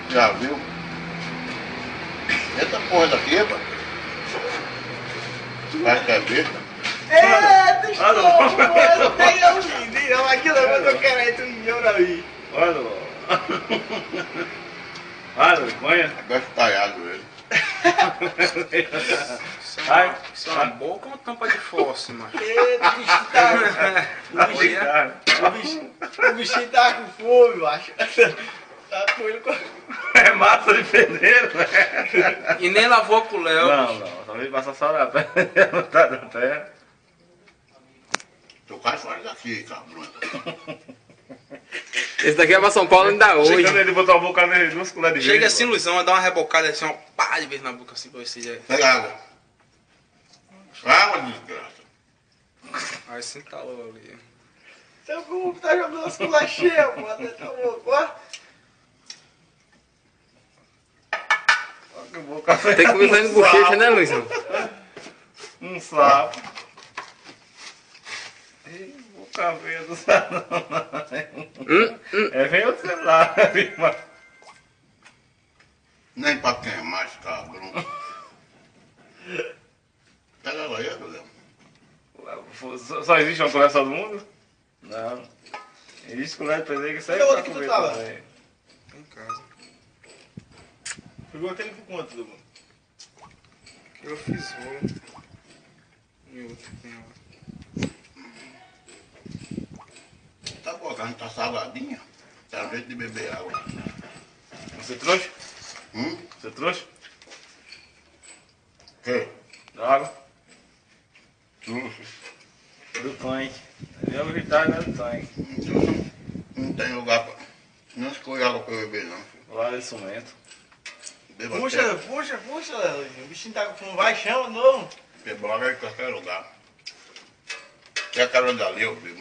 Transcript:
Já viu? Essa porra daqui, pá. Vai caber. Eita, estou! Nem eu vi, não. Aquilo é muito querendo e eu não vi. Olha. Olha, vergonha. Agora estalhado ele. Isso é uma boca ou uma tampa de fósforo, mano? Eita, o bichinho tá com fome, eu acho. Tá com ele com... É massa de pedreiro, velho. E nem lavou com o Léo. Não. Só veio passar só na perna. Tá na terra. Tu cai fora daqui, cabrão. Esse daqui é pra São Paulo ainda hoje. Chegando ele botou a boca nele, 2 colheres de Chega vez, assim, pô. Luizão, dá uma rebocada assim, uma pá de vez na boca assim pra ver se já. Pega água. Água, desgraça. Aí você entalou ali. Seu grupo tá jogando as culas cheias, mano. Tá louco, ó. Tem que começar indo bochecha, né, Luizão? Um sapo. Ih, boca feia do sapo. É, vem o celular, irmão. Nem pra quem é mais, cabrão. Pega ela aí, Léo. Só existe uma colher só do mundo? Não. Existe colher de pedreiro que serve Cadê pra outro que tu comer tava? também. Em casa. Pegou aquele por quanto, Dudu? Eu fiz rolo. E outro tem lá. Tá bom, a carne tá saladinha. Tá jeito de beber água. Você trouxe? Você trouxe? Que? Água? Trouxe. Do tanque. Eu vou evitar, né, do tanque. Não tem lugar pra... Não escolhe água pra eu beber, não. Lá de cimento. Beba Puxa, Léo. O bichinho tá com fome. Vai, chama, não. Beba água em qualquer lugar. Quer a cara dali, eu bebo.